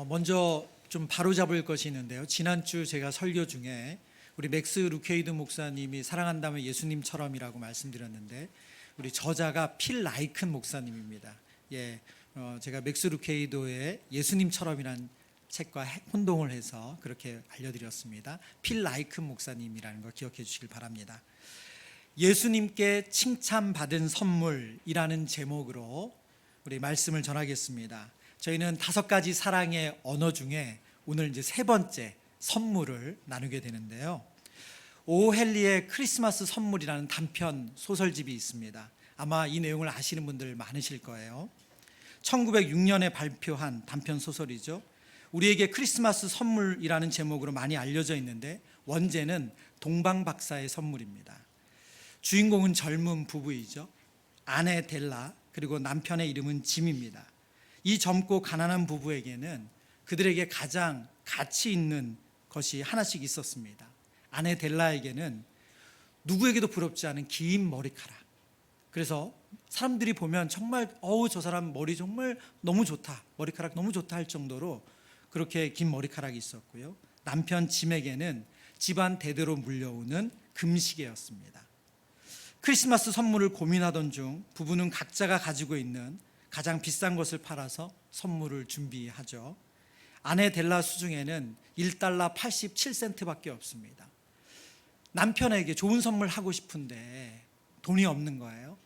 먼저 좀 바로잡을 것이 있는데요. 지난주 제가 설교 중에 우리 맥스 루케이드 목사님이 사랑한다면 예수님처럼이라고 말씀드렸는데 우리 저자가 필 라이큰 목사님입니다. 제가 맥스 루케이도의 예수님처럼이라는 책과 혼동을 해서 그렇게 알려드렸습니다. 필 라이큰 목사님이라는 거 기억해 주시길 바랍니다. 예수님께 칭찬받은 선물이라는 제목으로 우리 말씀을 전하겠습니다. 저희는 5가지 사랑의 언어 중에 오늘 이제 3번째 선물을 나누게 되는데요. 오헨리의 크리스마스 선물이라는 단편 소설집이 있습니다. 아마 이 내용을 아시는 분들 많으실 거예요. 1906년에 발표한 단편 소설이죠. 우리에게 크리스마스 선물이라는 제목으로 많이 알려져 있는데 원제는 동방박사의 선물입니다. 주인공은 젊은 부부이죠. 아내 델라 그리고 남편의 이름은 짐입니다. 이 젊고 가난한 부부에게는 그들에게 가장 가치 있는 것이 하나씩 있었습니다. 아내 델라에게는 누구에게도 부럽지 않은 긴 머리카락. 그래서 사람들이 보면 정말 저 사람 머리 정말 너무 좋다, 머리카락 너무 좋다 할 정도로 그렇게 긴 머리카락이 있었고요. 남편 짐에게는 집안 대대로 물려오는 금시계였습니다. 크리스마스 선물을 고민하던 중 부부는 각자가 가지고 있는 가장 비싼 것을 팔아서 선물을 준비하죠. 아내 델라 수중에는 1달러 87센트밖에 없습니다. 남편에게 좋은 선물 하고 싶은데 돈이 없는 거예요.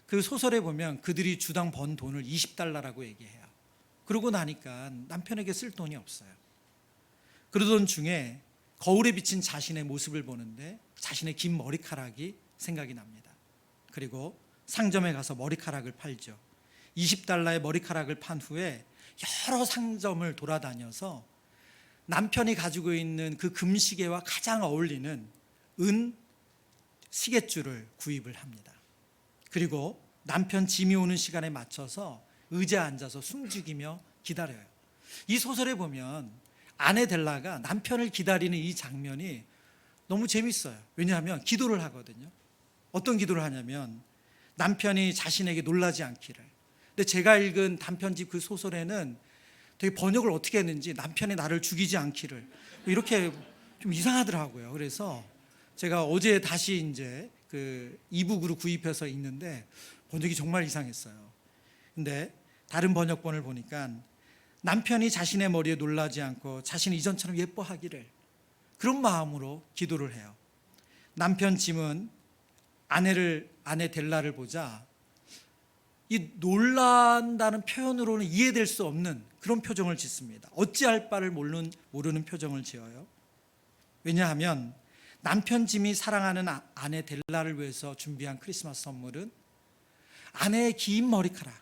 그 소설에 보면 그들이 주당 번 돈을 20달러라고 얘기해요. 그러고 나니까 남편에게 쓸 돈이 없어요. 그러던 중에 거울에 비친 자신의 모습을 보는데 자신의 긴 머리카락이 생각이 납니다. 그리고 상점에 가서 머리카락을 팔죠. 20달러의 머리카락을 판 후에 여러 상점을 돌아다녀서 남편이 가지고 있는 그 금시계와 가장 어울리는 은 시계줄을 구입을 합니다. 그리고 남편 짐이 오는 시간에 맞춰서 의자에 앉아서 숨죽이며 기다려요. 이 소설에 보면 아내 델라가 남편을 기다리는 이 장면이 너무 재밌어요. 왜냐하면 기도를 하거든요. 어떤 기도를 하냐면 남편이 자신에게 놀라지 않기를. 근데 제가 읽은 단편집 그 소설에는 되게 번역을 어떻게 했는지 남편이 나를 죽이지 않기를 이렇게 좀 이상하더라고요. 그래서 제가 어제 다시 이제 그 이북으로 구입해서 읽는데 번역이 정말 이상했어요. 근데 다른 번역본을 보니까 남편이 자신의 머리에 놀라지 않고 자신이 이전처럼 예뻐하기를 그런 마음으로 기도를 해요. 남편 짐은 아내 델라를 보자 이 놀란다는 표현으로는 이해될 수 없는 그런 표정을 짓습니다. 어찌할 바를 모르는 표정을 지어요. 왜냐하면 남편 짐이 사랑하는 아내 델라를 위해서 준비한 크리스마스 선물은 아내의 긴 머리카락,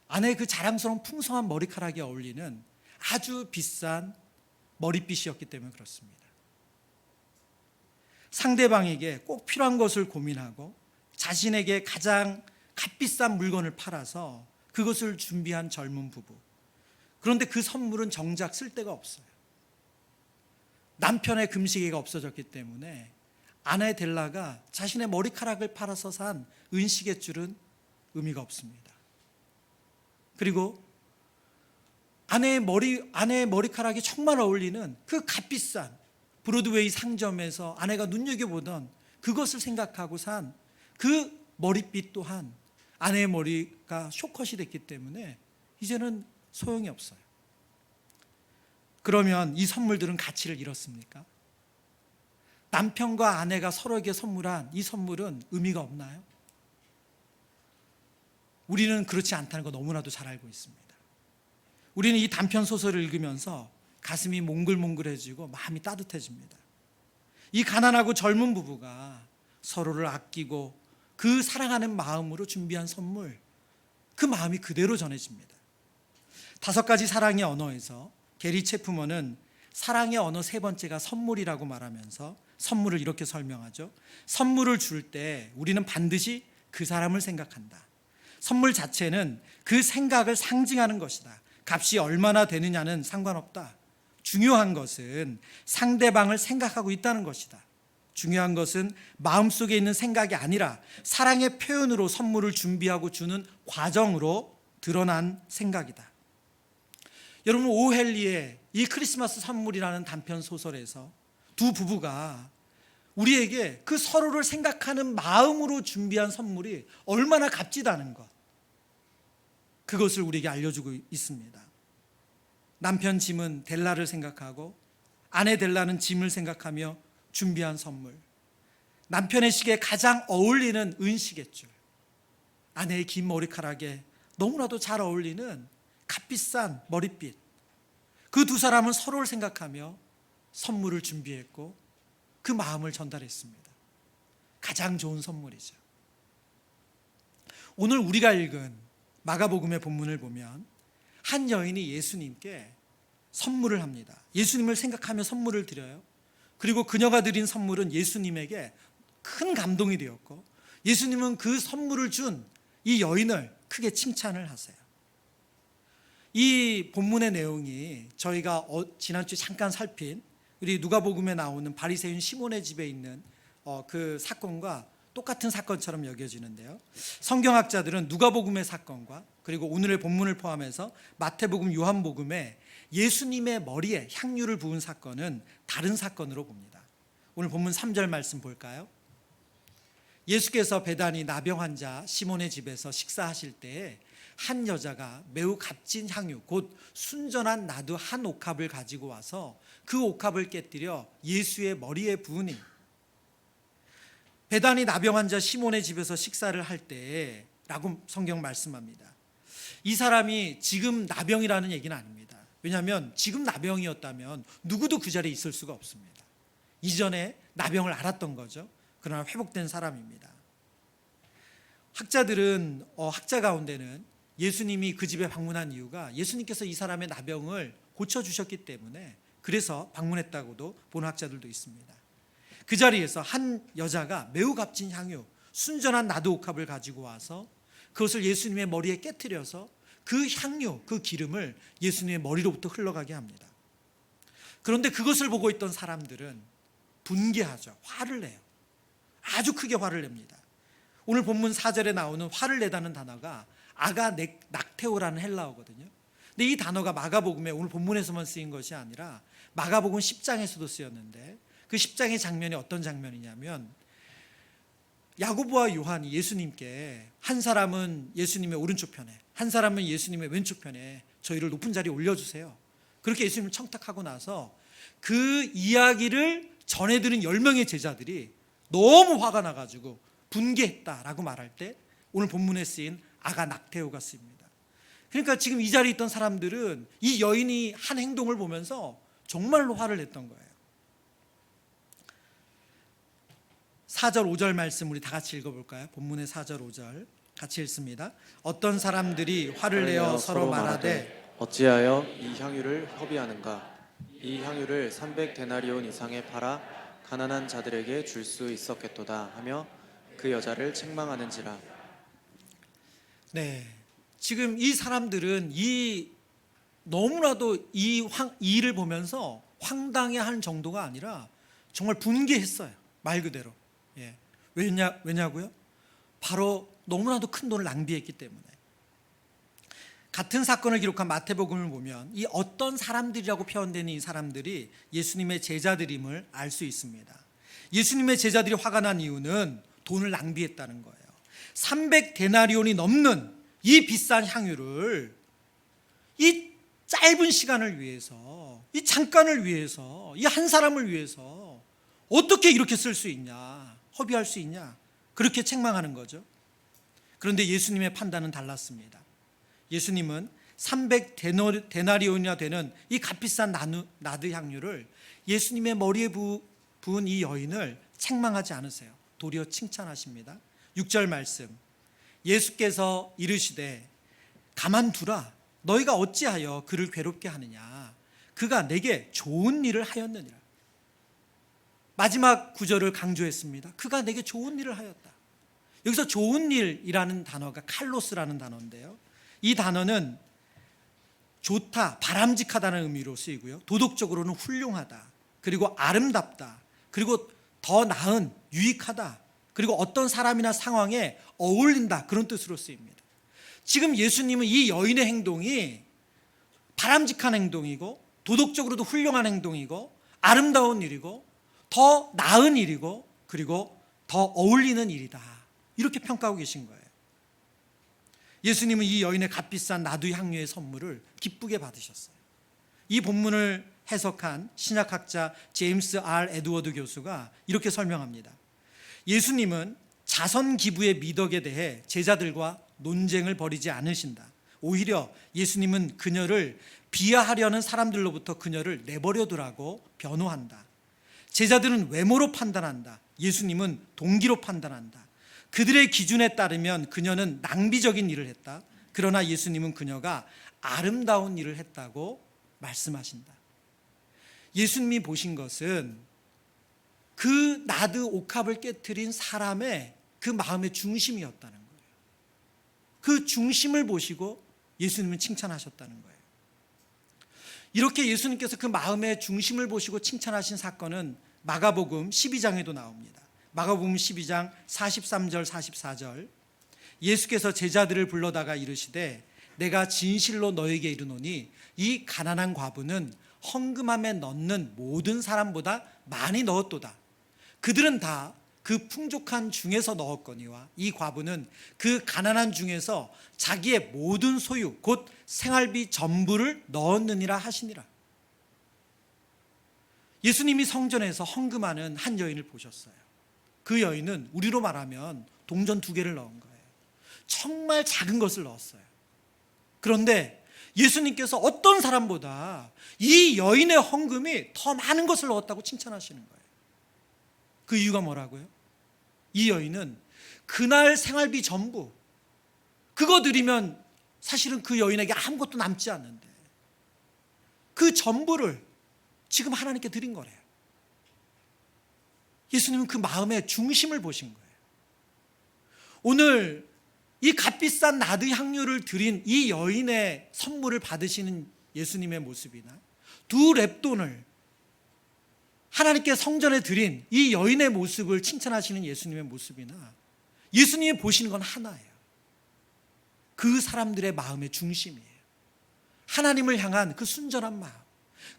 아내의 그 자랑스러운 풍성한 머리카락에 어울리는 아주 비싼 머리빗이었기 때문에 그렇습니다. 상대방에게 꼭 필요한 것을 고민하고 자신에게 가장 값비싼 물건을 팔아서 그것을 준비한 젊은 부부. 그런데 그 선물은 정작 쓸 데가 없어요. 남편의 금시계가 없어졌기 때문에 아내 델라가 자신의 머리카락을 팔아서 산 은시계줄은 의미가 없습니다. 그리고 아내의 머리카락이 정말 어울리는 그 값비싼 브로드웨이 상점에서 아내가 눈여겨보던 그것을 생각하고 산 그 머리빗 또한 아내의 머리가 숏컷이 됐기 때문에 이제는 소용이 없어요. 그러면 이 선물들은 가치를 잃었습니까? 남편과 아내가 서로에게 선물한 이 선물은 의미가 없나요? 우리는 그렇지 않다는 거 너무나도 잘 알고 있습니다. 우리는 이 단편 소설을 읽으면서 가슴이 몽글몽글해지고 마음이 따뜻해집니다. 이 가난하고 젊은 부부가 서로를 아끼고 그 사랑하는 마음으로 준비한 선물, 그 마음이 그대로 전해집니다. 5가지 사랑의 언어에서 게리 체프먼은 사랑의 언어 3번째가 선물이라고 말하면서 선물을 이렇게 설명하죠. 선물을 줄 때 우리는 반드시 그 사람을 생각한다. 선물 자체는 그 생각을 상징하는 것이다. 값이 얼마나 되느냐는 상관없다. 중요한 것은 상대방을 생각하고 있다는 것이다. 중요한 것은 마음속에 있는 생각이 아니라 사랑의 표현으로 선물을 준비하고 주는 과정으로 드러난 생각이다. 여러분, 오헬리의 이 크리스마스 선물이라는 단편 소설에서 두 부부가 우리에게 그 서로를 생각하는 마음으로 준비한 선물이 얼마나 값지다는 것, 그것을 우리에게 알려주고 있습니다. 남편 짐은 델라를 생각하고 아내 델라는 짐을 생각하며 준비한 선물, 남편의 시계에 가장 어울리는 은시계줄, 아내의 긴 머리카락에 너무나도 잘 어울리는 값비싼 머릿빛, 그 두 사람은 서로를 생각하며 선물을 준비했고 그 마음을 전달했습니다. 가장 좋은 선물이죠. 오늘 우리가 읽은 마가복음의 본문을 보면 한 여인이 예수님께 선물을 합니다. 예수님을 생각하며 선물을 드려요. 그리고 그녀가 드린 선물은 예수님에게 큰 감동이 되었고, 예수님은 그 선물을 준 이 여인을 크게 칭찬을 하세요. 이 본문의 내용이 저희가 지난주에 잠깐 살핀 우리 누가복음에 나오는 바리새인 시몬의 집에 있는 그 사건과 똑같은 사건처럼 여겨지는데요, 성경학자들은 누가복음의 사건과 그리고 오늘의 본문을 포함해서 마태복음, 요한복음에 예수님의 머리에 향유를 부은 사건은 다른 사건으로 봅니다. 오늘 본문 3절 말씀 볼까요? 예수께서 베다니 나병 환자 시몬의 집에서 식사하실 때에 한 여자가 매우 값진 향유, 곧 순전한 나두 한 옥합을 가지고 와서 그 옥합을 깨뜨려 예수의 머리에 부으니, 베다니 나병 환자 시몬의 집에서 식사를 할 때에 라고 성경 말씀합니다. 이 사람이 지금 나병이라는 얘기는 아닙니다. 왜냐하면 지금 나병이었다면 누구도 그 자리에 있을 수가 없습니다. 이전에 나병을 앓았던 거죠. 그러나 회복된 사람입니다. 학자들은 학자 가운데는 예수님이 그 집에 방문한 이유가 예수님께서 이 사람의 나병을 고쳐주셨기 때문에 그래서 방문했다고도 보는 학자들도 있습니다. 그 자리에서 한 여자가 매우 값진 향유, 순전한 나두 옥합을 가지고 와서 그것을 예수님의 머리에 깨트려서 그 향유, 그 기름을 예수님의 머리로부터 흘러가게 합니다. 그런데 그것을 보고 있던 사람들은 분개하죠. 화를 내요. 아주 크게 화를 냅니다. 오늘 본문 4절에 나오는 화를 내다는 단어가 아가낙테오라는 헬라어거든요. 근데 이 단어가 마가복음에 오늘 본문에서만 쓰인 것이 아니라 마가복음 10장에서도 쓰였는데, 그 10장의 장면이 어떤 장면이냐면, 야고보와 요한이 예수님께, 한 사람은 예수님의 오른쪽 편에, 한 사람은 예수님의 왼쪽 편에 저희를 높은 자리에 올려주세요, 그렇게 예수님을 청탁하고 나서 그 이야기를 전해들은 10명의 제자들이 너무 화가 나가지고 분개했다라고 말할 때 오늘 본문에 쓰인 아가낙테오가 쓰입니다. 그러니까 지금 이 자리에 있던 사람들은 이 여인이 한 행동을 보면서 정말로 화를 냈던 거예요. 4절 5절 말씀 우리 다 같이 읽어볼까요? 본문의 4절 5절 같이 읽습니다. 어떤 사람들이 화를 내어 서로 말하되 어찌하여 이 향유를 허비하는가? 이 향유를 300데나리온 이상에 팔아 가난한 자들에게 줄 수 있었겠도다 하며 그 여자를 책망하는지라. 네, 지금 이 사람들은 너무나도 이 일을 보면서 황당해할 정도가 아니라 정말 분개했어요. 말 그대로. 예. 왜냐고요? 바로 너무나도 큰 돈을 낭비했기 때문에. 같은 사건을 기록한 마태복음을 보면 이 어떤 사람들이라고 표현되는 이 사람들이 예수님의 제자들임을 알 수 있습니다. 예수님의 제자들이 화가 난 이유는 돈을 낭비했다는 거예요. 300데나리온이 넘는 이 비싼 향유를 이 짧은 시간을 위해서, 이 잠깐을 위해서, 이 한 사람을 위해서 어떻게 이렇게 쓸 수 있냐, 허비할 수 있냐, 그렇게 책망하는 거죠. 그런데 예수님의 판단은 달랐습니다. 예수님은 300데나리온이나 되는 이 값비싼 나드 향유를 예수님의 머리에 부은 이 여인을 책망하지 않으세요. 도리어 칭찬하십니다. 6절 말씀, 예수께서 이르시되 가만두라, 너희가 어찌하여 그를 괴롭게 하느냐, 그가 내게 좋은 일을 하였느니라. 마지막 구절을 강조했습니다. 그가 내게 좋은 일을 하였다. 여기서 좋은 일이라는 단어가 칼로스라는 단어인데요, 이 단어는 좋다, 바람직하다는 의미로 쓰이고요, 도덕적으로는 훌륭하다, 그리고 아름답다, 그리고 더 나은, 유익하다, 그리고 어떤 사람이나 상황에 어울린다, 그런 뜻으로 쓰입니다. 지금 예수님은 이 여인의 행동이 바람직한 행동이고 도덕적으로도 훌륭한 행동이고 아름다운 일이고 더 나은 일이고 그리고 더 어울리는 일이다. 이렇게 평가하고 계신 거예요. 예수님은 이 여인의 값비싼 나두의 향유의 선물을 기쁘게 받으셨어요. 이 본문을 해석한 신약학자 제임스 R. 에드워드 교수가 이렇게 설명합니다. 예수님은 자선 기부의 미덕에 대해 제자들과 논쟁을 벌이지 않으신다. 오히려 예수님은 그녀를 비하하려는 사람들로부터 그녀를 내버려 두라고 변호한다. 제자들은 외모로 판단한다. 예수님은 동기로 판단한다. 그들의 기준에 따르면 그녀는 낭비적인 일을 했다. 그러나 예수님은 그녀가 아름다운 일을 했다고 말씀하신다. 예수님이 보신 것은 그 나드 옥합을 깨트린 사람의 그 마음의 중심이었다는 거예요. 그 중심을 보시고 예수님은 칭찬하셨다는 거예요. 이렇게 예수님께서 그 마음의 중심을 보시고 칭찬하신 사건은 마가복음 12장에도 나옵니다. 마가복음 12장 43절 44절 예수께서 제자들을 불러다가 이르시되 내가 진실로 너에게 이르노니 이 가난한 과부는 헌금함에 넣는 모든 사람보다 많이 넣었도다. 그들은 다 그 풍족한 중에서 넣었거니와 이 과부는 그 가난한 중에서 자기의 모든 소유 곧 생활비 전부를 넣었느니라 하시니라. 예수님이 성전에서 헌금하는 한 여인을 보셨어요. 그 여인은 우리로 말하면 동전 2개를 넣은 거예요. 정말 작은 것을 넣었어요. 그런데 예수님께서 어떤 사람보다 이 여인의 헌금이 더 많은 것을 넣었다고 칭찬하시는 거예요. 그 이유가 뭐라고요? 이 여인은 그날 생활비 전부 그거 드리면 사실은 그 여인에게 아무것도 남지 않는데 그 전부를 지금 하나님께 드린 거래요. 예수님은 그 마음의 중심을 보신 거예요. 오늘 이 값비싼 나드 향유를 드린 이 여인의 선물을 받으시는 예수님의 모습이나 2렙돈을 하나님께 성전에 드린 이 여인의 모습을 칭찬하시는 예수님의 모습이나 예수님이 보시는 건 하나예요. 그 사람들의 마음의 중심이에요. 하나님을 향한 그 순전한 마음,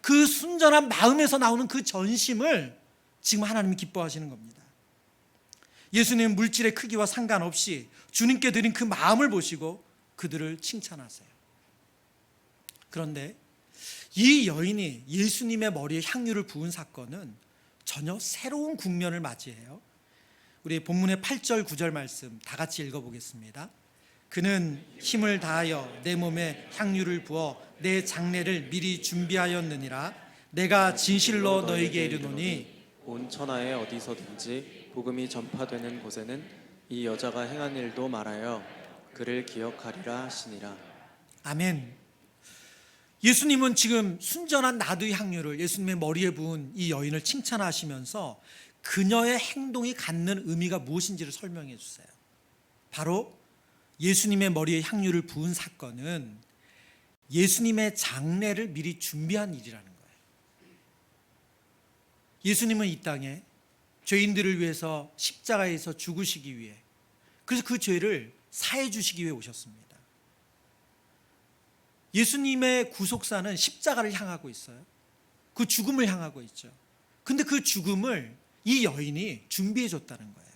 그 순전한 마음에서 나오는 그 전심을 지금 하나님이 기뻐하시는 겁니다. 예수님은 물질의 크기와 상관없이 주님께 드린 그 마음을 보시고 그들을 칭찬하세요. 그런데 이 여인이 예수님의 머리에 향유를 부은 사건은 전혀 새로운 국면을 맞이해요. 우리 본문의 8절 9절 말씀 다 같이 읽어보겠습니다. 그는 힘을 다하여 내 몸에 향유를 부어 내 장례를 미리 준비하였느니라. 내가 진실로 너에게 이르노니 온 천하에 어디서든지 복음이 전파되는 곳에는 이 여자가 행한 일도 말하여 그를 기억하리라 하시니라. 아멘. 예수님은 지금 순전한 나드의 향유를 예수님의 머리에 부은 이 여인을 칭찬하시면서 그녀의 행동이 갖는 의미가 무엇인지를 설명해 주세요. 바로 예수님의 머리에 향유를 부은 사건은 예수님의 장례를 미리 준비한 일이라는 거예요. 예수님은 이 땅에 죄인들을 위해서 십자가에서 죽으시기 위해, 그래서 그 죄를 사해 주시기 위해 오셨습니다. 예수님의 구속사는 십자가를 향하고 있어요. 그 죽음을 향하고 있죠. 근데 그 죽음을 이 여인이 준비해 줬다는 거예요.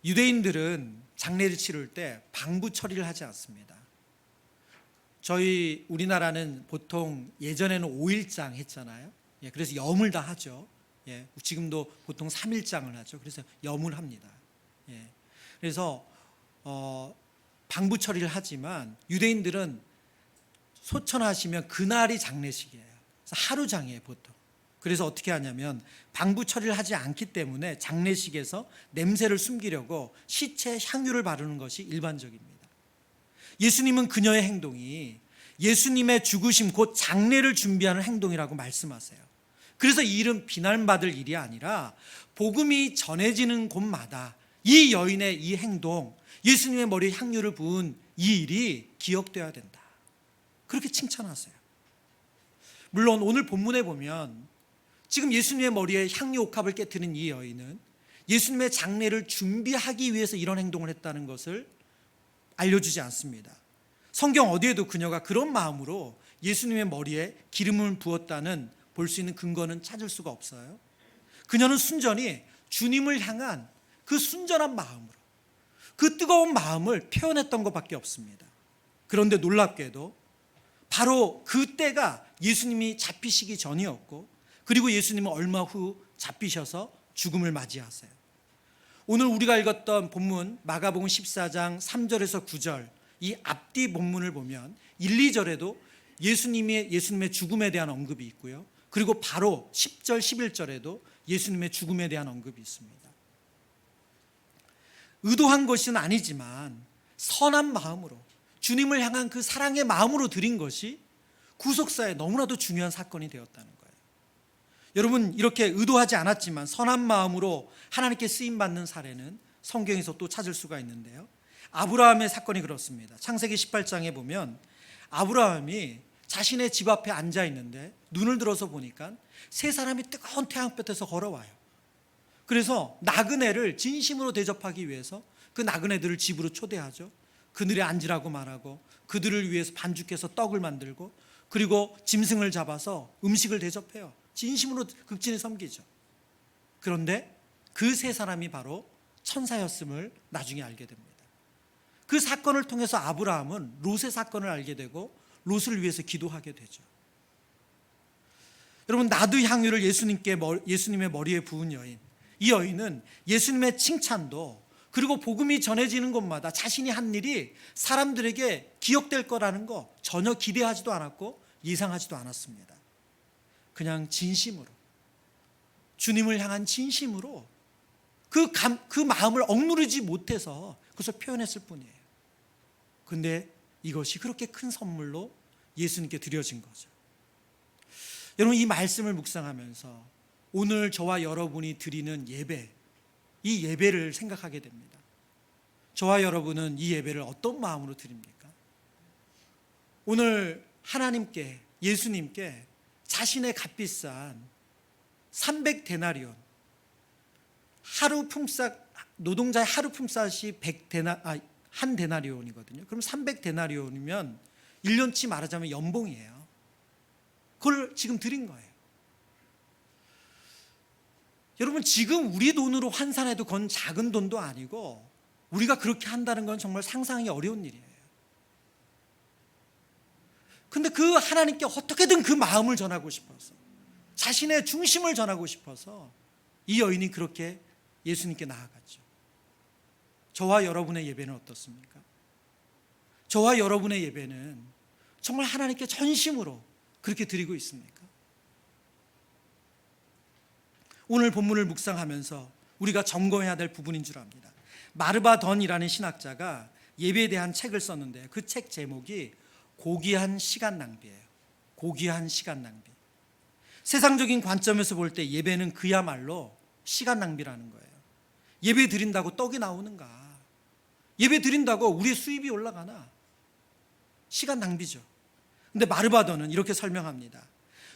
유대인들은 장례를 치를 때 방부 처리를 하지 않습니다. 저희 우리나라는 보통 예전에는 5일장 했잖아요. 그래서 염을 다 하죠. 지금도 보통 3일장을 하죠. 그래서 염을 합니다. 그래서 방부 처리를 하지만 유대인들은 소천하시면 그날이 장례식이에요. 그래서 하루장이에요, 보통. 그래서 어떻게 하냐면 방부 처리를 하지 않기 때문에 장례식에서 냄새를 숨기려고 시체에 향유를 바르는 것이 일반적입니다. 예수님은 그녀의 행동이 예수님의 죽으심 곧 장례를 준비하는 행동이라고 말씀하세요. 그래서 이 일은 비난받을 일이 아니라 복음이 전해지는 곳마다 이 여인의 이 행동, 예수님의 머리에 향유를 부은 이 일이 기억되어야 된다. 그렇게 칭찬하세요. 물론 오늘 본문에 보면 지금 예수님의 머리에 향유 옥합을 깨트린 이 여인은 예수님의 장례를 준비하기 위해서 이런 행동을 했다는 것을 알려주지 않습니다. 성경 어디에도 그녀가 그런 마음으로 예수님의 머리에 기름을 부었다는 볼 수 있는 근거는 찾을 수가 없어요. 그녀는 순전히 주님을 향한 그 순전한 마음으로, 그 뜨거운 마음을 표현했던 것밖에 없습니다. 그런데 놀랍게도 바로 그때가 예수님이 잡히시기 전이었고, 그리고 예수님은 얼마 후 잡히셔서 죽음을 맞이하세요. 오늘 우리가 읽었던 본문 마가복음 14장 3절에서 9절, 이 앞뒤 본문을 보면 1, 2절에도 예수님의 죽음에 대한 언급이 있고요, 그리고 바로 10절, 11절에도 예수님의 죽음에 대한 언급이 있습니다. 의도한 것은 아니지만 선한 마음으로, 주님을 향한 그 사랑의 마음으로 드린 것이 구속사에 너무나도 중요한 사건이 되었다는 거예요. 여러분, 이렇게 의도하지 않았지만 선한 마음으로 하나님께 쓰임받는 사례는 성경에서 또 찾을 수가 있는데요, 아브라함의 사건이 그렇습니다. 창세기 18장에 보면 아브라함이 자신의 집 앞에 앉아 있는데 눈을 들어서 보니까 세 사람이 뜨거운 태양볕에서 걸어와요. 그래서 나그네를 진심으로 대접하기 위해서 그 나그네들을 집으로 초대하죠. 그늘에 앉으라고 말하고 그들을 위해서 반죽해서 떡을 만들고, 그리고 짐승을 잡아서 음식을 대접해요. 진심으로 극진히 섬기죠. 그런데 그 세 사람이 바로 천사였음을 나중에 알게 됩니다. 그 사건을 통해서 아브라함은 롯의 사건을 알게 되고 롯을 위해서 기도하게 되죠. 여러분, 나드 향유를 예수님의 머리에 부은 여인, 이 여인은 예수님의 칭찬도, 그리고 복음이 전해지는 곳마다 자신이 한 일이 사람들에게 기억될 거라는 거 전혀 기대하지도 않았고 예상하지도 않았습니다. 그냥 진심으로, 주님을 향한 진심으로 그 마음을 억누르지 못해서 그것을 표현했을 뿐이에요. 근데 이것이 그렇게 큰 선물로 예수님께 드려진 거죠. 여러분, 이 말씀을 묵상하면서 오늘 저와 여러분이 드리는 예배, 이 예배를 생각하게 됩니다. 저와 여러분은 이 예배를 어떤 마음으로 드립니까? 오늘 하나님께, 예수님께 자신의 값비싼 300데나리온, 노동자의 하루 품삯이 한 데나리온이거든요. 그럼 300데나리온이면 1년치 말하자면 연봉이에요. 그걸 지금 드린 거예요. 여러분, 지금 우리 돈으로 환산해도 그건 작은 돈도 아니고 우리가 그렇게 한다는 건 정말 상상이 어려운 일이에요. 근데 그 하나님께 어떻게든 그 마음을 전하고 싶어서, 자신의 중심을 전하고 싶어서 이 여인이 그렇게 예수님께 나아갔죠. 저와 여러분의 예배는 어떻습니까? 저와 여러분의 예배는 정말 하나님께 전심으로 그렇게 드리고 있습니까? 오늘 본문을 묵상하면서 우리가 점검해야 될 부분인 줄 압니다. 마르바 던이라는 신학자가 예배에 대한 책을 썼는데 그 책 제목이 고귀한 시간 낭비예요. 고귀한 시간 낭비. 세상적인 관점에서 볼 때 예배는 그야말로 시간 낭비라는 거예요. 예배 드린다고 떡이 나오는가? 예배 드린다고 우리의 수입이 올라가나? 시간 낭비죠. 근데 마르바더는 이렇게 설명합니다.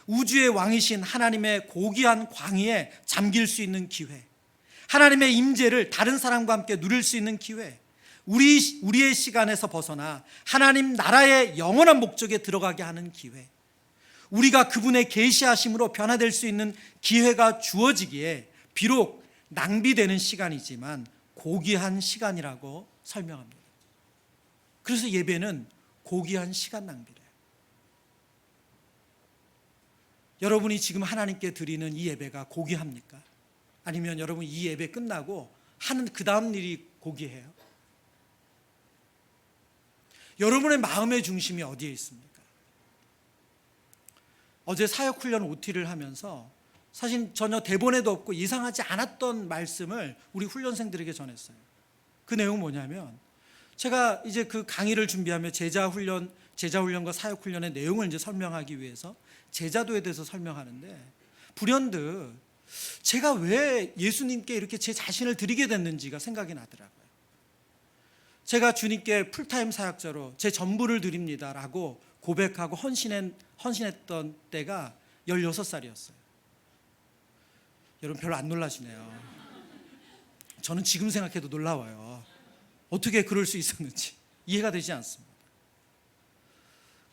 우주의 왕이신 하나님의 고귀한 광희에 잠길 수 있는 기회, 하나님의 임재를 다른 사람과 함께 누릴 수 있는 기회, 우리의 시간에서 벗어나 하나님 나라의 영원한 목적에 들어가게 하는 기회, 우리가 그분의 계시하심으로 변화될 수 있는 기회가 주어지기에 비록 낭비되는 시간이지만 고귀한 시간이라고 설명합니다. 그래서 예배는 고귀한 시간 낭비래요. 여러분이 지금 하나님께 드리는 이 예배가 고귀합니까? 아니면 여러분 이 예배 끝나고 하는 그 다음 일이 고귀해요? 여러분의 마음의 중심이 어디에 있습니까? 어제 사역훈련 OT를 하면서 사실 전혀 대본에도 없고 예상하지 않았던 말씀을 우리 훈련생들에게 전했어요. 그 내용은 뭐냐면, 제가 이제 그 강의를 준비하며 제자훈련과 사역훈련의 내용을 이제 설명하기 위해서 제자도에 대해서 설명하는데, 불현듯 제가 왜 예수님께 이렇게 제 자신을 드리게 됐는지가 생각이 나더라고요. 제가 주님께 풀타임 사역자로 제 전부를 드립니다라고 고백하고 헌신했던 때가 16살이었어요. 여러분 별로 안 놀라시네요. 저는 지금 생각해도 놀라워요. 어떻게 그럴 수 있었는지 이해가 되지 않습니다.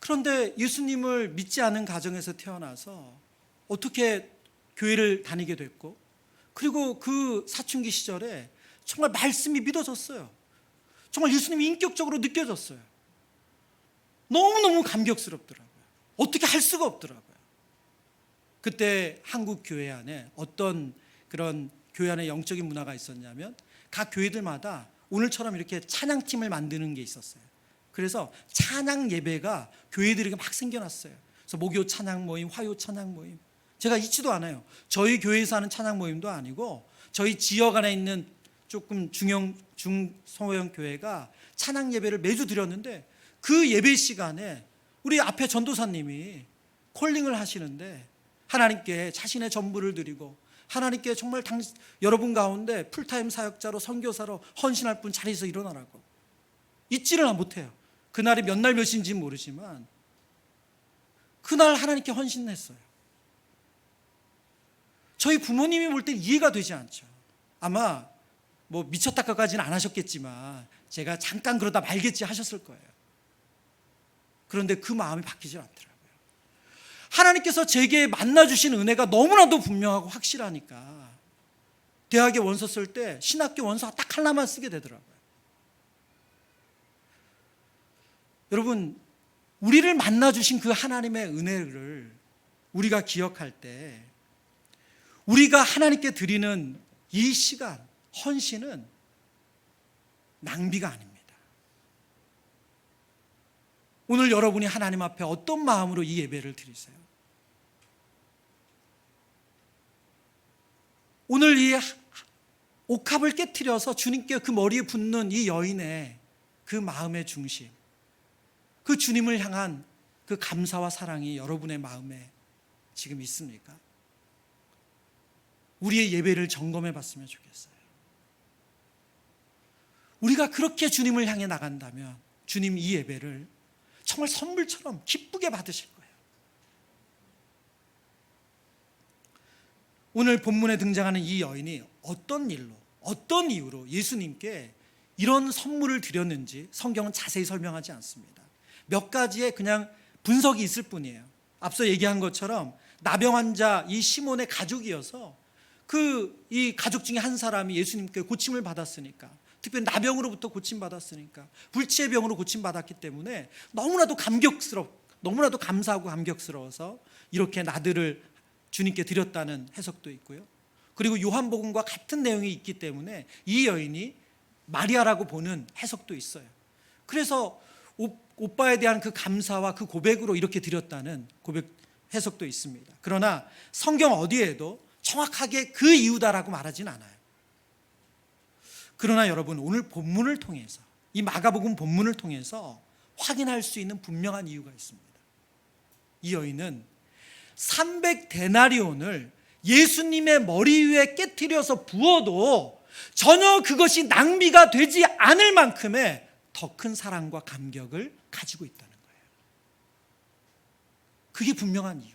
그런데 예수님을 믿지 않은 가정에서 태어나서 어떻게 교회를 다니게 됐고, 그리고 그 사춘기 시절에 정말 말씀이 믿어졌어요. 정말 예수님이 인격적으로 느껴졌어요. 너무너무 감격스럽더라고요. 어떻게 할 수가 없더라고요. 그때 한국 교회 안에 어떤 그런 교회 안에 영적인 문화가 있었냐면, 각 교회들마다 오늘처럼 이렇게 찬양팀을 만드는 게 있었어요. 그래서 찬양 예배가 교회들에게 막 생겨났어요. 그래서 목요 찬양 모임, 화요 찬양 모임. 제가 잊지도 않아요. 저희 교회에서 하는 찬양 모임도 아니고 저희 지역 안에 있는 조금 중소형 교회가 찬양 예배를 매주 드렸는데, 그 예배 시간에 우리 앞에 전도사님이 콜링을 하시는데 하나님께 자신의 전부를 드리고, 하나님께 정말 여러분 가운데 풀타임 사역자로 선교사로 헌신할 분 자리에서 일어나라고. 잊지를 못해요. 그날이 몇 날 몇인지는 모르지만 그날 하나님께 헌신했어요. 저희 부모님이 볼 때 이해가 되지 않죠. 아마 뭐 미쳤다까지는 안 하셨겠지만 제가 잠깐 그러다 말겠지 하셨을 거예요. 그런데 그 마음이 바뀌지 않더라고요. 하나님께서 제게 만나주신 은혜가 너무나도 분명하고 확실하니까 대학에 원서 쓸 때 신학교 원서 딱 하나만 쓰게 되더라고요. 여러분, 우리를 만나주신 그 하나님의 은혜를 우리가 기억할 때 우리가 하나님께 드리는 이 시간, 헌신은 낭비가 아닙니다. 오늘 여러분이 하나님 앞에 어떤 마음으로 이 예배를 드리세요? 오늘 이 옥합을 깨트려서 주님께 그 머리에 붓는 이 여인의 그 마음의 중심, 그 주님을 향한 그 감사와 사랑이 여러분의 마음에 지금 있습니까? 우리의 예배를 점검해 봤으면 좋겠어요. 우리가 그렇게 주님을 향해 나간다면 주님 이 예배를 정말 선물처럼 기쁘게 받으실 거예요. 오늘 본문에 등장하는 이 여인이 어떤 일로, 어떤 이유로 예수님께 이런 선물을 드렸는지 성경은 자세히 설명하지 않습니다. 몇 가지의 그냥 분석이 있을 뿐이에요. 앞서 얘기한 것처럼 나병 환자 이 시몬의 가족이어서 이 가족 중에 한 사람이 예수님께 고침을 받았으니까, 특별히 나병으로부터 고침받았으니까, 불치의 병으로 고침받았기 때문에 너무나도 너무나도 감사하고 감격스러워서 이렇게 나들을 주님께 드렸다는 해석도 있고요. 그리고 요한복음과 같은 내용이 있기 때문에 이 여인이 마리아라고 보는 해석도 있어요. 그래서 오빠에 대한 그 감사와 그 고백으로 이렇게 드렸다는 해석도 있습니다. 그러나 성경 어디에도 정확하게 그 이유다라고 말하진 않아요. 그러나 여러분, 오늘 본문을 통해서, 이 마가복음 본문을 통해서 확인할 수 있는 분명한 이유가 있습니다. 이 여인은 300데나리온을 예수님의 머리 위에 깨트려서 부어도 전혀 그것이 낭비가 되지 않을 만큼의 더 큰 사랑과 감격을 가지고 있다는 거예요. 그게 분명한 이유예요.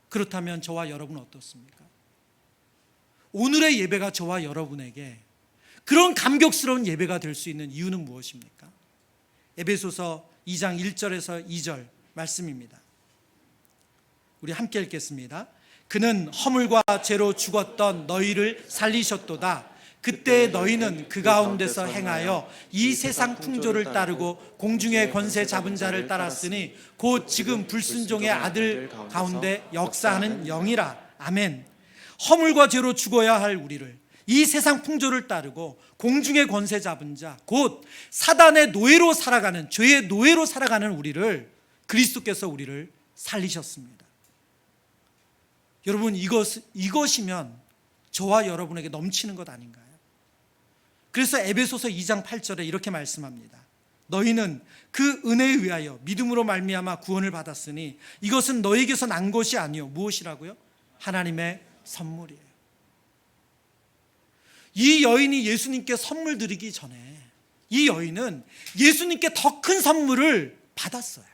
그렇다면 저와 여러분은 어떻습니까? 오늘의 예배가 저와 여러분에게 그런 감격스러운 예배가 될 수 있는 이유는 무엇입니까? 에베소서 2장 1절에서 2절 말씀입니다. 우리 함께 읽겠습니다. 그는 허물과 죄로 죽었던 너희를 살리셨도다. 그때 너희는 그 가운데서 행하여 이 세상 풍조를 따르고 공중의 권세 잡은 자를 따랐으니 곧 지금 불순종의 아들 가운데 역사하는 영이라. 아멘. 허물과 죄로 죽어야 할 우리를, 이 세상 풍조를 따르고 공중의 권세 잡은 자, 곧 사단의 노예로 살아가는, 죄의 노예로 살아가는 우리를 그리스도께서 우리를 살리셨습니다. 여러분, 이것이면 저와 여러분에게 넘치는 것 아닌가요? 그래서 에베소서 2장 8절에 이렇게 말씀합니다. 너희는 그 은혜에 의하여 믿음으로 말미암아 구원을 받았으니 이것은 너희에게서 난 것이 아니요. 무엇이라고요? 하나님의 선물이에요. 이 여인이 예수님께 선물 드리기 전에 이 여인은 예수님께 더 큰 선물을 받았어요.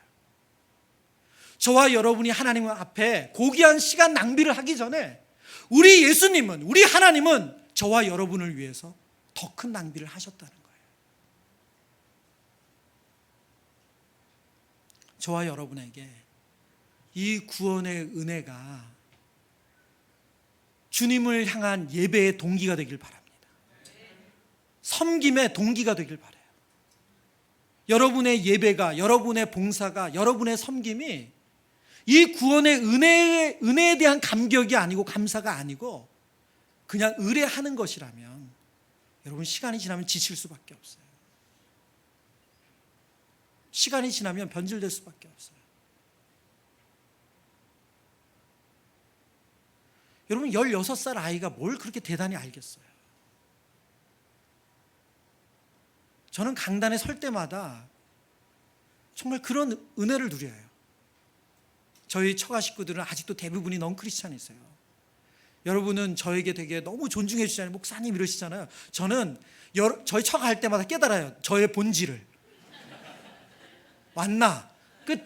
저와 여러분이 하나님 앞에 고귀한 시간 낭비를 하기 전에 우리 예수님은, 우리 하나님은 저와 여러분을 위해서 더 큰 낭비를 하셨다는 거예요. 저와 여러분에게 이 구원의 은혜가 주님을 향한 예배의 동기가 되길 바랍니다. 섬김의 동기가 되길 바라요. 여러분의 예배가, 여러분의 봉사가, 여러분의 섬김이 이 구원의 은혜에 대한 감격이 아니고 감사가 아니고 그냥 의뢰하는 것이라면 여러분, 시간이 지나면 지칠 수밖에 없어요. 시간이 지나면 변질될 수밖에 없어요. 여러분, 16살 아이가 뭘 그렇게 대단히 알겠어요? 저는 강단에 설 때마다 정말 그런 은혜를 누려요. 저희 처가 식구들은 아직도 대부분이 넌크리스찬이세요. 여러분은 저에게 되게 너무 존중해 주시잖아요. 목사님 이러시잖아요. 저는 저희 처가 할 때마다 깨달아요. 저의 본질을. 왔나? 끝.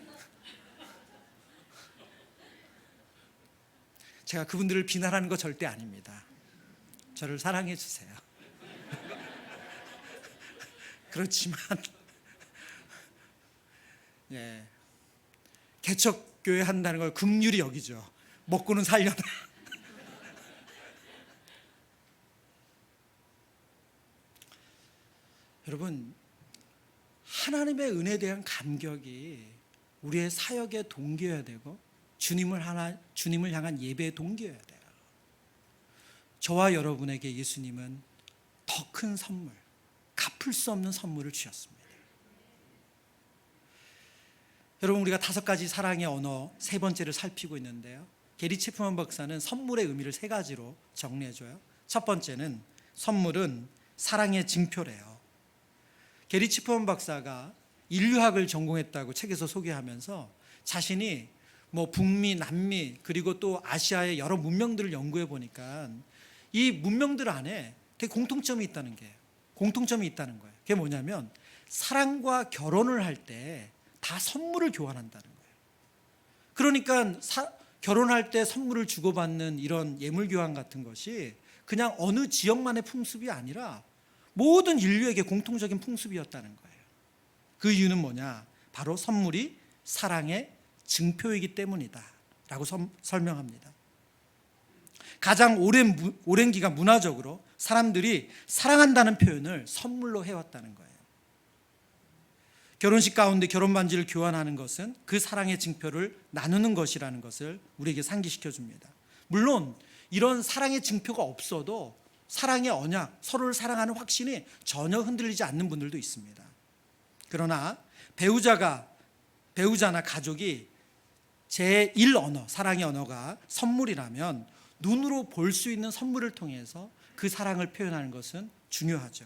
제가 그분들을 비난하는 거 절대 아닙니다. 저를 사랑해 주세요. 그렇지만 예, 개척교회 한다는 걸 긍휼히 여기죠. 먹고는 살려나. 여러분, 하나님의 은혜에 대한 감격이 우리의 사역의 동기여야 되고 주님을 향한 예배의 동기여야 돼요. 저와 여러분에게 예수님은 더 큰 선물, 갚을 수 없는 선물을 주셨습니다. 여러분, 우리가 5가지 사랑의 언어 3번째를 살피고 있는데요. 게리 체프먼 박사는 선물의 의미를 3가지로 정리해줘요. 첫 번째는 선물은 사랑의 징표래요. 게리 체프먼 박사가 인류학을 전공했다고 책에서 소개하면서 자신이 북미, 남미 그리고 또 아시아의 여러 문명들을 연구해 보니까 이 문명들 안에 되게 공통점이 있다는 거예요. 그게 뭐냐면 사랑과 결혼을 할 때 다 선물을 교환한다는 거예요. 그러니까 결혼할 때 선물을 주고받는 이런 예물 교환 같은 것이 그냥 어느 지역만의 풍습이 아니라 모든 인류에게 공통적인 풍습이었다는 거예요. 그 이유는 뭐냐? 바로 선물이 사랑의 증표이기 때문이다 라고 설명합니다. 가장 오랜 기간 문화적으로 사람들이 사랑한다는 표현을 선물로 해왔다는 거예요. 결혼식 가운데 결혼 반지를 교환하는 것은 그 사랑의 증표를 나누는 것이라는 것을 우리에게 상기시켜 줍니다. 물론 이런 사랑의 증표가 없어도 사랑의 언약, 서로를 사랑하는 확신이 전혀 흔들리지 않는 분들도 있습니다. 그러나 배우자나 가족이 제1 언어, 사랑의 언어가 선물이라면 눈으로 볼 수 있는 선물을 통해서 그 사랑을 표현하는 것은 중요하죠.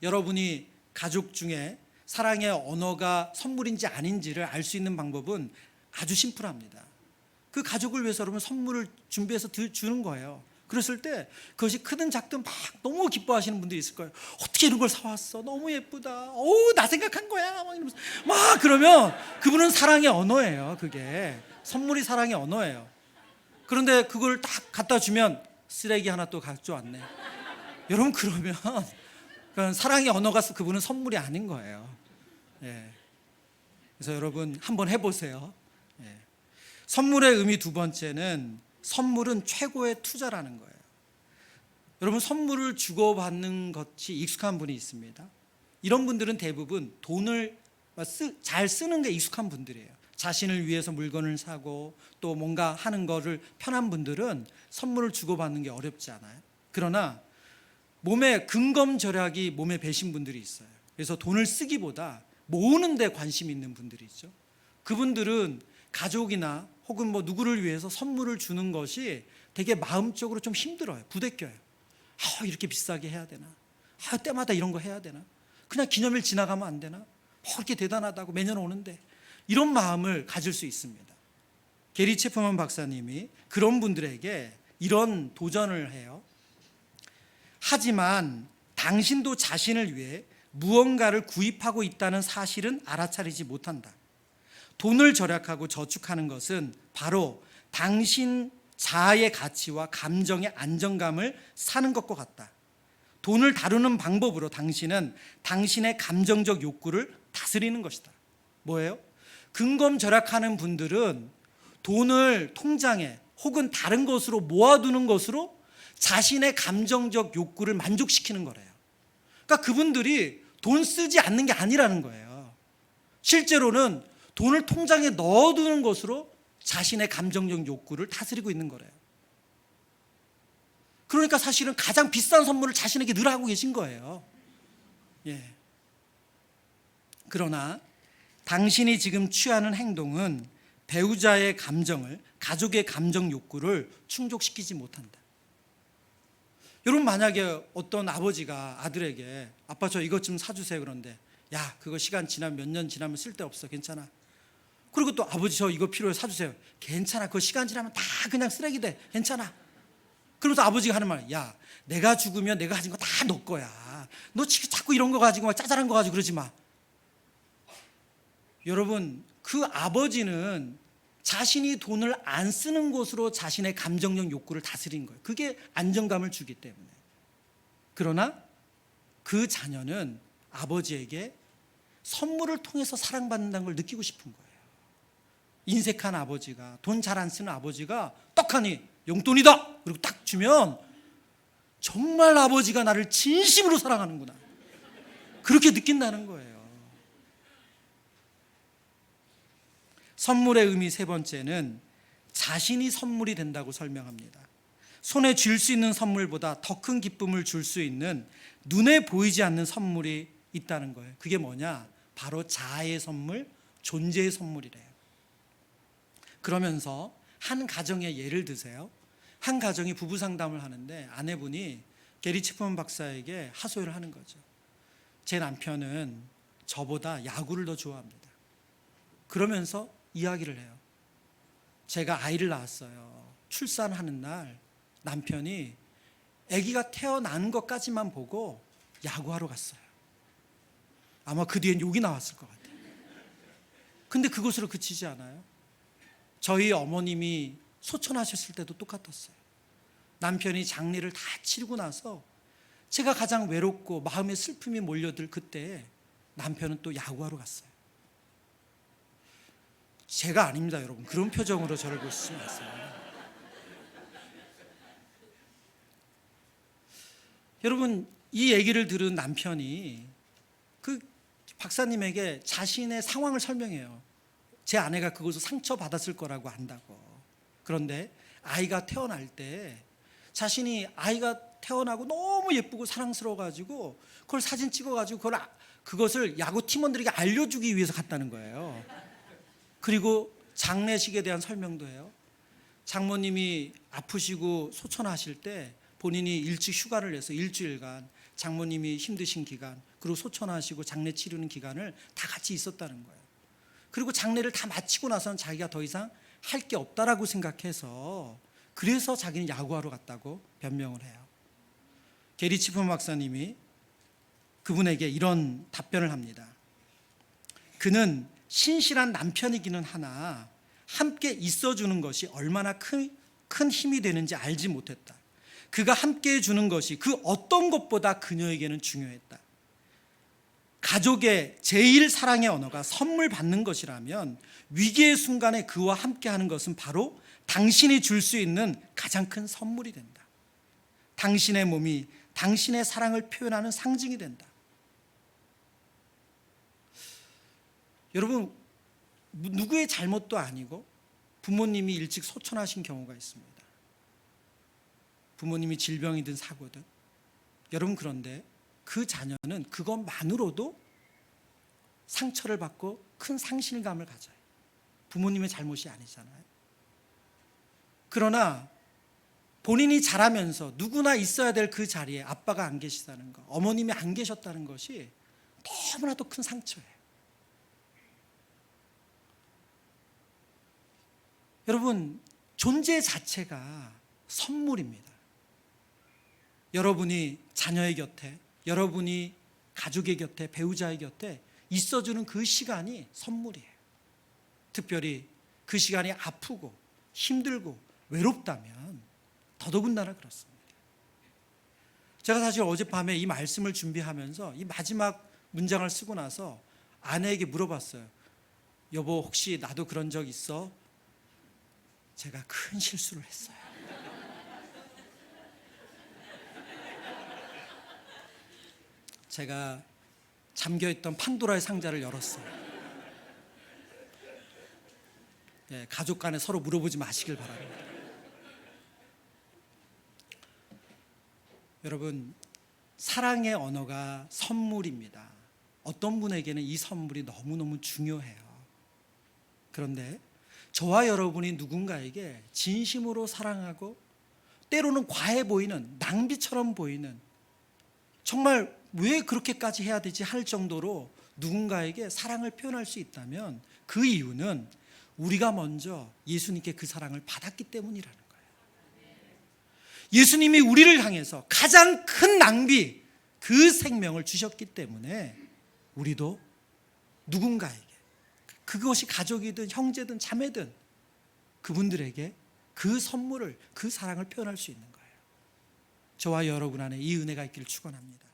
여러분이 가족 중에 사랑의 언어가 선물인지 아닌지를 알 수 있는 방법은 아주 심플합니다. 그 가족을 위해서 여러분 선물을 준비해서 주는 거예요. 그랬을 때 그것이 크든 작든 막 너무 기뻐하시는 분들이 있을 거예요. 어떻게 이런 걸 사왔어? 너무 예쁘다. 어우, 나 생각한 거야. 막 이러면서 막 그러면 그분은 사랑의 언어예요. 그게 선물이 사랑의 언어예요. 그런데 그걸 딱 갖다 주면 쓰레기 하나 또 가져왔네. 여러분, 그러면 사랑의 언어가 그분은 선물이 아닌 거예요. 예. 그래서 여러분 한번 해보세요. 예. 선물의 의미 2번째는 선물은 최고의 투자라는 거예요. 여러분, 선물을 주고받는 것이 익숙한 분이 있습니다. 이런 분들은 대부분 돈을 잘 쓰는 게 익숙한 분들이에요. 자신을 위해서 물건을 사고 또 뭔가 하는 거를 편한 분들은 선물을 주고받는 게 어렵지 않아요. 그러나 몸에 근검절약이 몸에 배신 분들이 있어요. 그래서 돈을 쓰기보다 모으는 데 관심이 있는 분들이 있죠. 그분들은 가족이나 혹은 누구를 위해서 선물을 주는 것이 되게 마음적으로 좀 힘들어요. 부대껴요. 이렇게 비싸게 해야 되나? 때마다 이런 거 해야 되나? 그냥 기념일 지나가면 안 되나? 이렇게 대단하다고 매년 오는데, 이런 마음을 가질 수 있습니다. 게리 체프먼 박사님이 그런 분들에게 이런 도전을 해요. 하지만 당신도 자신을 위해 무언가를 구입하고 있다는 사실은 알아차리지 못한다. 돈을 절약하고 저축하는 것은 바로 당신 자아의 가치와 감정의 안정감을 사는 것과 같다. 돈을 다루는 방법으로 당신은 당신의 감정적 욕구를 다스리는 것이다. 뭐예요? 근검절약하는 분들은 돈을 통장에 혹은 다른 것으로 모아두는 것으로 자신의 감정적 욕구를 만족시키는 거래요. 그러니까 그분들이 돈 쓰지 않는 게 아니라는 거예요. 실제로는 돈을 통장에 넣어두는 것으로 자신의 감정적 욕구를 다스리고 있는 거래요. 그러니까 사실은 가장 비싼 선물을 자신에게 늘 하고 계신 거예요. 예. 그러나 당신이 지금 취하는 행동은 배우자의 감정을, 가족의 감정 욕구를 충족시키지 못한다. 여러분, 만약에 어떤 아버지가 아들에게 아빠 저 이것 좀 사주세요 그런데 야 그거 시간 지나면 몇 년 지나면 쓸데없어 괜찮아. 그리고 또 아버지 저 이거 필요해 사주세요. 괜찮아 그거 시간 지나면 다 그냥 쓰레기 돼 괜찮아. 그러면서 아버지가 하는 말, 야 내가 죽으면 내가 가진 거 다 너 거야. 너 자꾸 이런 거 가지고 막 짜잘한 거 가지고 그러지 마. 여러분, 그 아버지는 자신이 돈을 안 쓰는 것으로 자신의 감정적 욕구를 다스린 거예요. 그게 안정감을 주기 때문에. 그러나 그 자녀는 아버지에게 선물을 통해서 사랑받는다는 걸 느끼고 싶은 거예요. 인색한 아버지가, 돈 잘 안 쓰는 아버지가 떡하니 용돈이다 그리고 딱 주면 정말 아버지가 나를 진심으로 사랑하는구나 그렇게 느낀다는 거예요. 선물의 의미 세 번째는 자신이 선물이 된다고 설명합니다. 손에 쥘 수 있는 선물보다 더 큰 기쁨을 줄 수 있는 눈에 보이지 않는 선물이 있다는 거예요. 그게 뭐냐? 바로 자아의 선물, 존재의 선물이래요. 그러면서 한 가정의 예를 드세요. 한 가정이 부부 상담을 하는데 아내분이 게리 체프먼 박사에게 하소연을 하는 거죠. 제 남편은 저보다 야구를 더 좋아합니다. 그러면서 이야기를 해요. 제가 아이를 낳았어요. 출산하는 날 남편이 아기가 태어난 것까지만 보고 야구하러 갔어요. 아마 그 뒤엔 욕이 나왔을 것 같아요. 근데 그것으로 그치지 않아요. 저희 어머님이 소천하셨을 때도 똑같았어요. 남편이 장례를 다 치르고 나서 제가 가장 외롭고 마음에 슬픔이 몰려들 그때 남편은 또 야구하러 갔어요. 제가 아닙니다, 여러분. 그런 표정으로 저를 보시지 마세요. 여러분, 이 얘기를 들은 남편이 그 박사님에게 자신의 상황을 설명해요. 제 아내가 그것을 상처받았을 거라고 안다고. 그런데 아이가 태어날 때 자신이 아이가 태어나고 너무 예쁘고 사랑스러워가지고 그걸 사진 찍어가지고 그것을 야구 팀원들에게 알려주기 위해서 갔다는 거예요. 그리고 장례식에 대한 설명도 해요. 장모님이 아프시고 소천하실 때 본인이 일찍 휴가를 내서 일주일간 장모님이 힘드신 기간 그리고 소천하시고 장례 치르는 기간을 다 같이 있었다는 거예요. 그리고 장례를 다 마치고 나서는 자기가 더 이상 할 게 없다라고 생각해서 그래서 자기는 야구하러 갔다고 변명을 해요. 게리 체프먼 박사님이 그분에게 이런 답변을 합니다. 그는 신실한 남편이기는 하나 함께 있어주는 것이 얼마나 큰 힘이 되는지 알지 못했다. 그가 함께 해주는 것이 그 어떤 것보다 그녀에게는 중요했다. 가족의 제일 사랑의 언어가 선물 받는 것이라면 위기의 순간에 그와 함께하는 것은 바로 당신이 줄 수 있는 가장 큰 선물이 된다. 당신의 몸이 당신의 사랑을 표현하는 상징이 된다. 여러분, 누구의 잘못도 아니고 부모님이 일찍 소천하신 경우가 있습니다. 부모님이 질병이든 사고든. 여러분, 그런데 그 자녀는 그것만으로도 상처를 받고 큰 상실감을 가져요. 부모님의 잘못이 아니잖아요. 그러나 본인이 자라면서 누구나 있어야 될 그 자리에 아빠가 안 계시다는 것, 어머님이 안 계셨다는 것이 너무나도 큰 상처예요. 여러분, 존재 자체가 선물입니다. 여러분이 자녀의 곁에, 여러분이 가족의 곁에, 배우자의 곁에 있어주는 그 시간이 선물이에요. 특별히 그 시간이 아프고 힘들고 외롭다면 더더군다나 그렇습니다. 제가 사실 어젯밤에 이 말씀을 준비하면서 이 마지막 문장을 쓰고 나서 아내에게 물어봤어요. 여보 혹시 나도 그런 적 있어? 제가 큰 실수를 했어요. 제가 잠겨있던 판도라의 상자를 열었어요. 예, 가족 간에 서로 물어보지 마시길 바랍니다. 여러분, 사랑의 언어가 선물입니다. 어떤 분에게는 이 선물이 너무너무 중요해요. 그런데 저와 여러분이 누군가에게 진심으로 사랑하고 때로는 과해 보이는, 낭비처럼 보이는, 정말 왜 그렇게까지 해야 되지 할 정도로 누군가에게 사랑을 표현할 수 있다면 그 이유는 우리가 먼저 예수님께 그 사랑을 받았기 때문이라는 거예요. 예수님이 우리를 향해서 가장 큰 낭비, 그 생명을 주셨기 때문에 우리도 누군가에게, 그것이 가족이든 형제든 자매든 그분들에게 그 선물을, 그 사랑을 표현할 수 있는 거예요. 저와 여러분 안에 이 은혜가 있기를 축원합니다.